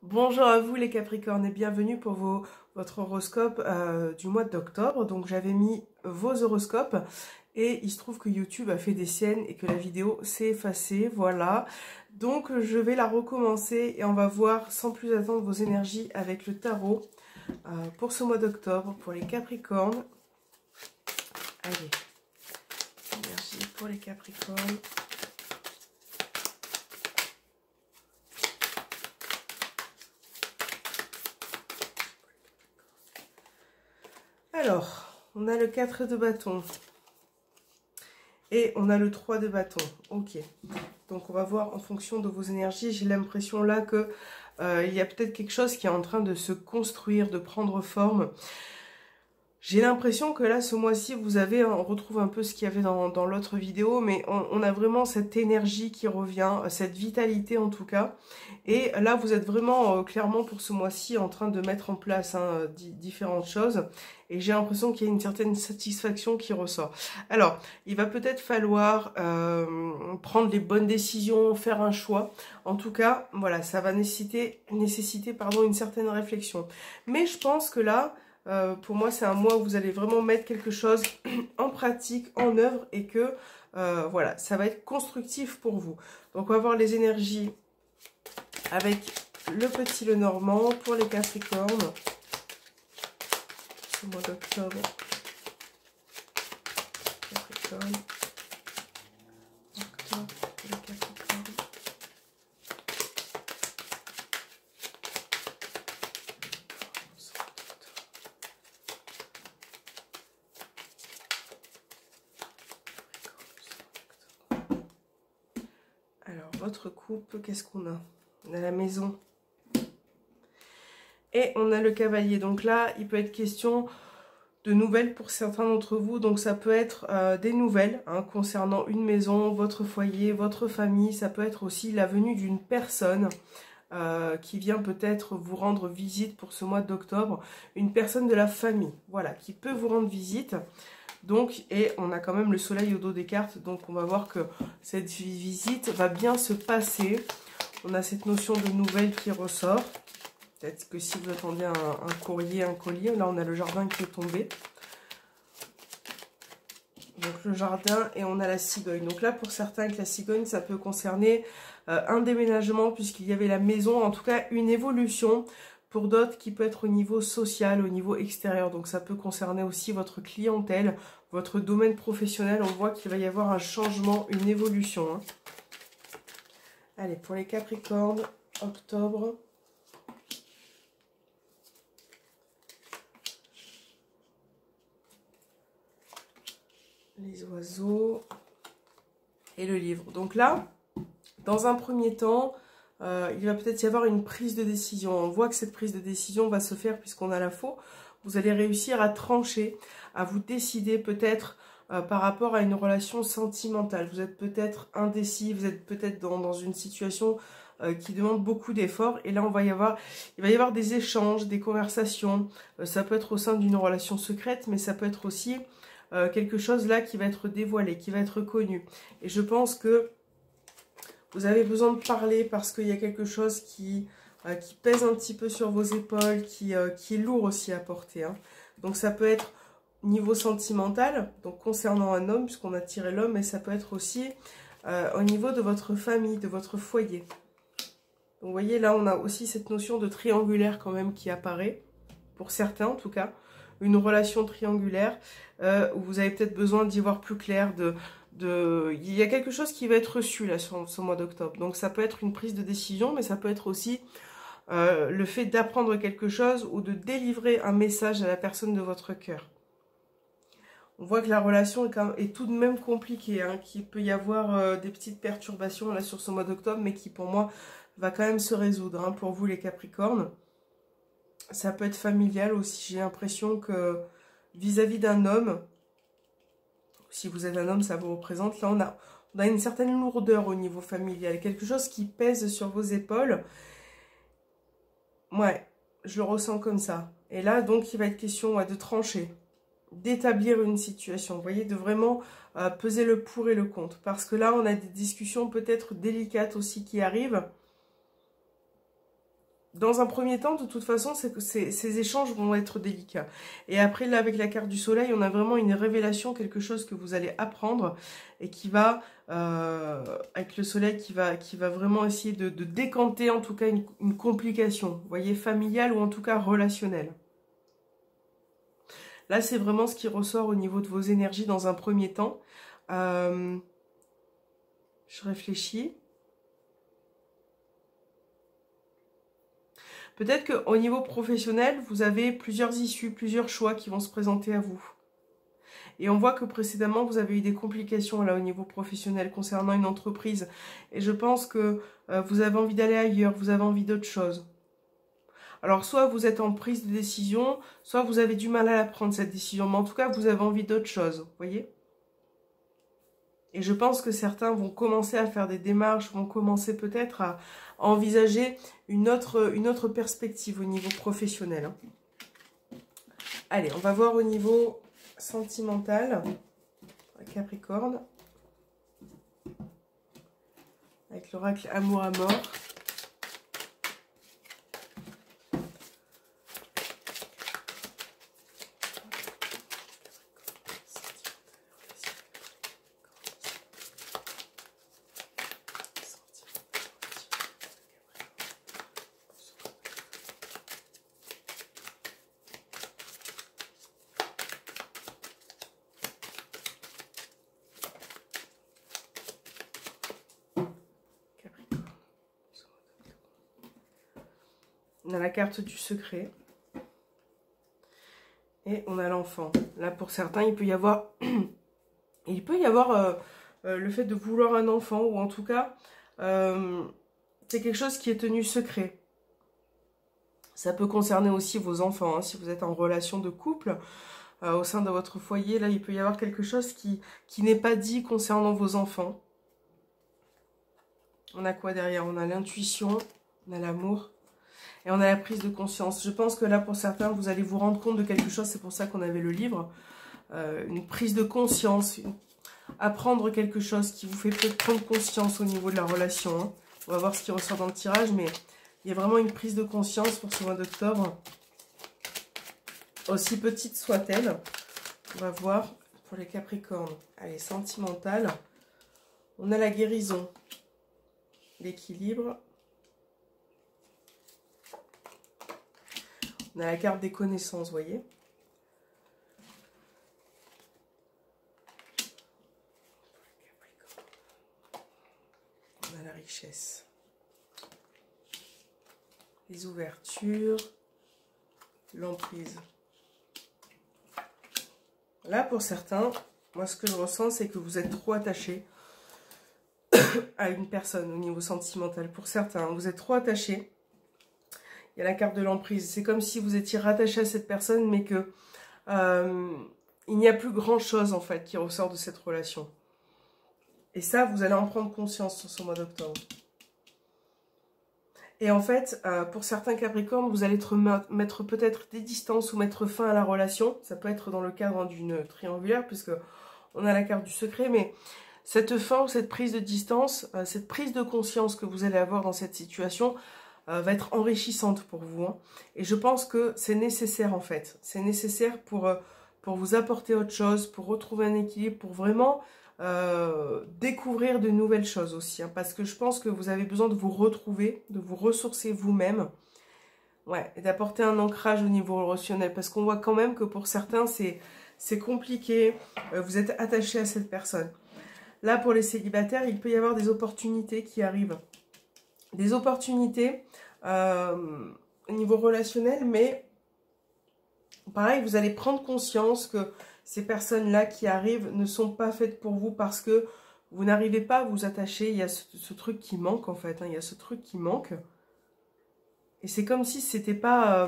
Bonjour à vous les Capricornes et bienvenue pour votre horoscope du mois d'octobre. Donc j'avais mis vos horoscopes et il se trouve que YouTube a fait des siennes et que la vidéo s'est effacée, voilà. Donc je vais la recommencer et on va voir sans plus attendre vos énergies avec le tarot pour ce mois d'octobre pour les Capricornes. Allez, énergie pour les Capricornes. Alors, on a le 4 de bâton et on a le 3 de bâton. Ok, donc on va voir en fonction de vos énergies. J'ai l'impression là que il y a peut-être quelque chose qui est en train de se construire, de prendre forme. J'ai l'impression que là, ce mois-ci, on retrouve un peu ce qu'il y avait dans l'autre vidéo, mais on a vraiment cette énergie qui revient, cette vitalité en tout cas. Et là, vous êtes vraiment clairement pour ce mois-ci en train de mettre en place différentes choses. Et j'ai l'impression qu'il y a une certaine satisfaction qui ressort. Alors, il va peut-être falloir prendre les bonnes décisions, faire un choix. En tout cas, voilà, ça va nécessiter une certaine réflexion. Mais je pense que là... pour moi, c'est un mois où vous allez vraiment mettre quelque chose en pratique, en œuvre et que voilà, ça va être constructif pour vous. Donc, on va voir les énergies avec le petit Lenormand pour les Capricornes. Ce mois d'octobre. Capricorne. Octobre pour les Capricornes. Alors, votre couple, qu'est-ce qu'on a? On a la maison. Et on a le cavalier. Donc là, il peut être question de nouvelles pour certains d'entre vous. Donc ça peut être des nouvelles concernant une maison, votre foyer, votre famille. Ça peut être aussi la venue d'une personne qui vient peut-être vous rendre visite pour ce mois d'octobre. Une personne de la famille, voilà, qui peut vous rendre visite. Donc, et on a quand même le soleil au dos des cartes, donc on va voir que cette visite va bien se passer. On a cette notion de nouvelle qui ressort. Peut-être que si vous attendez un courrier, un colis, là on a le jardin qui est tombé. Donc le jardin et on a la cigogne. Donc là pour certains avec la cigogne, ça peut concerner un déménagement puisqu'il y avait la maison, en tout cas une évolution. Pour d'autres, qui peut être au niveau social, au niveau extérieur. Donc ça peut concerner aussi votre clientèle, votre domaine professionnel. On voit qu'il va y avoir un changement, une évolution. Hein. Allez, pour les Capricornes, octobre. Les oiseaux. Et le livre. Donc là, dans un premier temps... il va peut-être y avoir une prise de décision. On voit que cette prise de décision va se faire puisqu'on a la faux. Vous allez réussir à trancher, à vous décider peut-être par rapport à une relation sentimentale. Vous êtes peut-être indécis, vous êtes peut-être dans une situation qui demande beaucoup d'efforts. Et là, il va y avoir des échanges, des conversations. Ça peut être au sein d'une relation secrète, mais ça peut être aussi quelque chose là qui va être dévoilé, qui va être connu. Et je pense que vous avez besoin de parler parce qu'il y a quelque chose qui pèse un petit peu sur vos épaules, qui est lourd aussi à porter. Hein. Donc ça peut être niveau sentimental, donc concernant un homme, puisqu'on a tiré l'homme, mais ça peut être aussi au niveau de votre famille, de votre foyer. Donc vous voyez, là on a aussi cette notion de triangulaire quand même qui apparaît, pour certains en tout cas. Une relation triangulaire où vous avez peut-être besoin d'y voir plus clair, il y a quelque chose qui va être reçu là sur ce mois d'octobre. Donc ça peut être une prise de décision, mais ça peut être aussi le fait d'apprendre quelque chose ou de délivrer un message à la personne de votre cœur. On voit que la relation est tout de même compliquée, hein, qu'il peut y avoir des petites perturbations là sur ce mois d'octobre, mais qui pour moi va quand même se résoudre hein, pour vous les Capricornes. Ça peut être familial aussi, j'ai l'impression que vis-à-vis d'un homme, si vous êtes un homme, ça vous représente. Là, on a une certaine lourdeur au niveau familial. Quelque chose qui pèse sur vos épaules. Ouais, je le ressens comme ça. Et là, donc, il va être question de trancher, d'établir une situation. Vous voyez, de vraiment peser le pour et le contre. Parce que là, on a des discussions peut-être délicates aussi qui arrivent. dans un premier temps, de toute façon, c'est que ces échanges vont être délicats. Et après, là, avec la carte du soleil, on a vraiment une révélation, quelque chose que vous allez apprendre et qui va, avec le soleil, qui va vraiment essayer de décanter, en tout cas, une complication, vous voyez, familiale ou en tout cas relationnelle. Là, c'est vraiment ce qui ressort au niveau de vos énergies dans un premier temps. Je réfléchis. Peut-être qu'au niveau professionnel, vous avez plusieurs issues, plusieurs choix qui vont se présenter à vous. Et on voit que précédemment, vous avez eu des complications là au niveau professionnel concernant une entreprise. Et je pense que vous avez envie d'aller ailleurs, vous avez envie d'autre chose. Alors, soit vous êtes en prise de décision, soit vous avez du mal à la prendre, cette décision. Mais en tout cas, vous avez envie d'autre chose, vous voyez? Et je pense que certains vont commencer à faire des démarches, vont commencer peut-être à envisager une autre perspective au niveau professionnel. Allez, on va voir au niveau sentimental, Capricorne, avec l'oracle Amour à mort. On a la carte du secret. Et on a l'enfant. Là, pour certains, il peut y avoir, le fait de vouloir un enfant. Ou en tout cas, c'est quelque chose qui est tenu secret. Ça peut concerner aussi vos enfants. Hein, si vous êtes en relation de couple, au sein de votre foyer, là, il peut y avoir quelque chose qui n'est pas dit concernant vos enfants. On a quoi derrière? On a l'intuition, on a l'amour. Et on a la prise de conscience. Je pense que là, pour certains, vous allez vous rendre compte de quelque chose. C'est pour ça qu'on avait le livre. Une prise de conscience. Apprendre quelque chose qui vous fait peut-être prendre conscience au niveau de la relation. Hein. On va voir ce qui ressort dans le tirage. Mais il y a vraiment une prise de conscience pour ce mois d'octobre. Aussi petite soit-elle. On va voir pour les Capricornes. Allez, sentimentale. On a la guérison. L'équilibre. On a la carte des connaissances, vous voyez. On a la richesse. Les ouvertures. L'emprise. Là, pour certains, moi, ce que je ressens, c'est que vous êtes trop attaché à une personne au niveau sentimental. Pour certains, vous êtes trop attaché. Il y a la carte de l'emprise. C'est comme si vous étiez rattaché à cette personne, mais que il n'y a plus grand-chose, en fait, qui ressort de cette relation. Et ça, vous allez en prendre conscience sur ce mois d'octobre. Et en fait, pour certains Capricornes, vous allez mettre peut-être des distances ou mettre fin à la relation. Ça peut être dans le cadre d'une triangulaire, puisque on a la carte du secret, mais cette fin, cette prise de distance, cette prise de conscience que vous allez avoir dans cette situation, va être enrichissante pour vous. Hein. Et je pense que c'est nécessaire en fait. C'est nécessaire pour vous apporter autre chose, pour retrouver un équilibre, pour vraiment découvrir de nouvelles choses aussi. Hein, parce que je pense que vous avez besoin de vous retrouver, de vous ressourcer vous-même. Ouais, et d'apporter un ancrage au niveau relationnel. Parce qu'on voit quand même que pour certains, c'est compliqué. Vous êtes attaché à cette personne. Là, pour les célibataires, il peut y avoir des opportunités qui arrivent. Des opportunités au niveau relationnel, mais pareil, vous allez prendre conscience que ces personnes-là qui arrivent ne sont pas faites pour vous parce que vous n'arrivez pas à vous attacher. Il y a ce truc qui manque en fait, hein, il y a ce truc qui manque. Et c'est comme si c'était pas...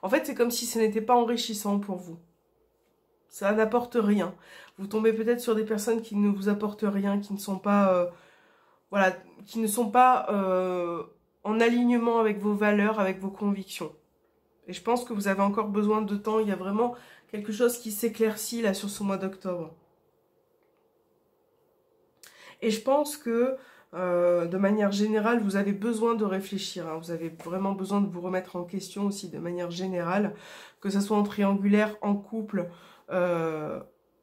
en fait, c'est comme si ce n'était pas enrichissant pour vous. Ça n'apporte rien. Vous tombez peut-être sur des personnes qui ne vous apportent rien, qui ne sont pas... voilà, qui ne sont pas en alignement avec vos valeurs, avec vos convictions. Et je pense que vous avez encore besoin de temps. Il y a vraiment quelque chose qui s'éclaircit là sur ce mois d'octobre. Et je pense que De manière générale, vous avez besoin de réfléchir. Hein. Vous avez vraiment besoin de vous remettre en question aussi de manière générale. Que ce soit en triangulaire, en couple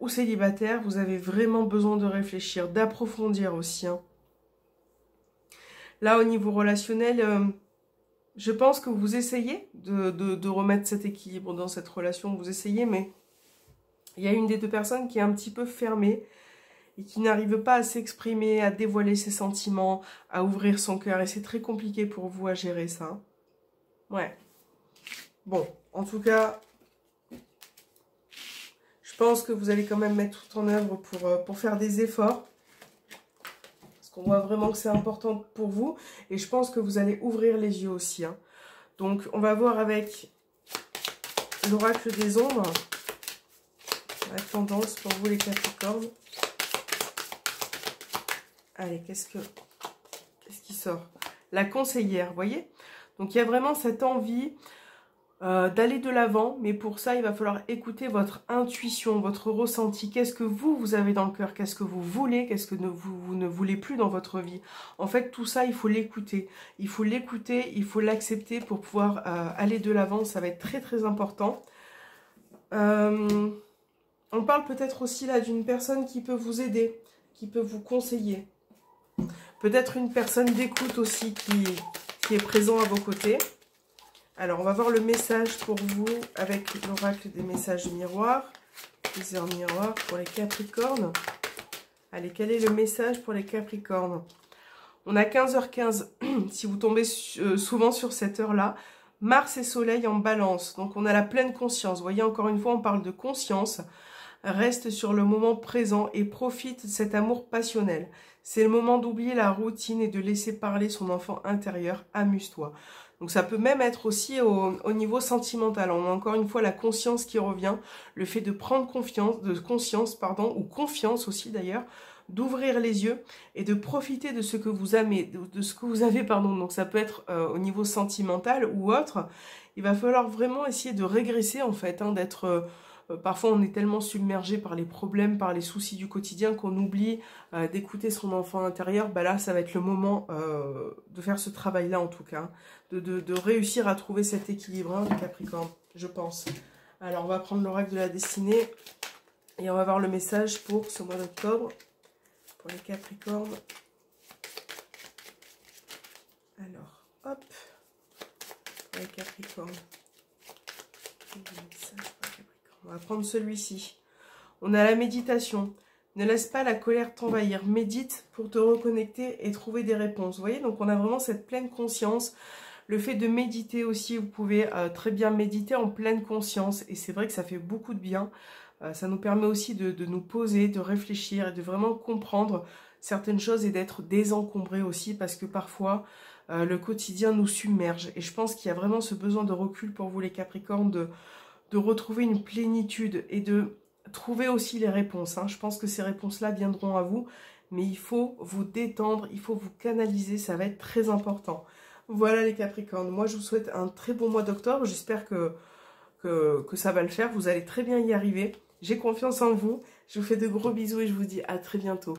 ou célibataire, vous avez vraiment besoin de réfléchir, d'approfondir aussi. Hein. Là, au niveau relationnel, je pense que vous essayez de remettre cet équilibre dans cette relation. Vous essayez, mais il y a une des deux personnes qui est un petit peu fermée et qui n'arrive pas à s'exprimer, à dévoiler ses sentiments, à ouvrir son cœur. Et c'est très compliqué pour vous à gérer ça. Ouais. Bon, en tout cas, je pense que vous allez quand même mettre tout en œuvre pour faire des efforts. Parce qu'on voit vraiment que c'est important pour vous. Et je pense que vous allez ouvrir les yeux aussi. Hein. Donc, on va voir avec l'oracle des ombres. La tendance pour vous les Capricornes. Allez, qu'est-ce qui sort? La conseillère, vous voyez? Donc, il y a vraiment cette envie d'aller de l'avant. Mais pour ça, il va falloir écouter votre intuition, votre ressenti. Qu'est-ce que vous avez dans le cœur? Qu'est-ce que vous voulez? Qu'est-ce que vous ne voulez plus dans votre vie? En fait, tout ça, il faut l'écouter. Il faut l'écouter, il faut l'accepter pour pouvoir aller de l'avant. Ça va être très, très important. On parle peut-être aussi là d'une personne qui peut vous aider, qui peut vous conseiller. Peut-être une personne d'écoute aussi qui est présent à vos côtés. Alors, on va voir le message pour vous avec l'oracle des messages miroirs. Plusieurs miroirs pour les Capricornes. Allez, quel est le message pour les Capricornes? On a 15h15, si vous tombez souvent sur cette heure-là. Mars et Soleil en balance. Donc, on a la pleine conscience. Vous voyez, encore une fois, on parle de conscience. Reste sur le moment présent et profite de cet amour passionnel. C'est le moment d'oublier la routine et de laisser parler son enfant intérieur. Amuse-toi. Donc ça peut même être aussi au niveau sentimental. On a encore une fois la conscience qui revient, le fait de prendre conscience, ou confiance aussi d'ailleurs, d'ouvrir les yeux et de profiter de ce que vous avez, Donc ça peut être au niveau sentimental ou autre. Il va falloir vraiment essayer de régresser en fait, hein, d'être... Parfois, on est tellement submergé par les problèmes, par les soucis du quotidien qu'on oublie d'écouter son enfant intérieur. Bah là, ça va être le moment de faire ce travail-là, en tout cas. De réussir à trouver cet équilibre, hein, Capricorne, je pense. Alors, on va prendre l'oracle de la destinée et on va voir le message pour ce mois d'octobre, pour les Capricornes. Alors, hop, pour les Capricornes. On va prendre celui-ci. On a la méditation. Ne laisse pas la colère t'envahir. Médite pour te reconnecter et trouver des réponses. Vous voyez, donc on a vraiment cette pleine conscience. Le fait de méditer aussi, vous pouvez très bien méditer en pleine conscience. Et c'est vrai que ça fait beaucoup de bien. Ça nous permet aussi de nous poser, de réfléchir et de vraiment comprendre certaines choses et d'être désencombré aussi. Parce que parfois, le quotidien nous submerge. Et je pense qu'il y a vraiment ce besoin de recul pour vous les Capricornes, de retrouver une plénitude et de trouver aussi les réponses. Hein. Je pense que ces réponses-là viendront à vous, mais il faut vous détendre, il faut vous canaliser, ça va être très important. Voilà les Capricornes, moi je vous souhaite un très bon mois d'octobre, j'espère que ça va le faire, vous allez très bien y arriver. J'ai confiance en vous, je vous fais de gros bisous et je vous dis à très bientôt.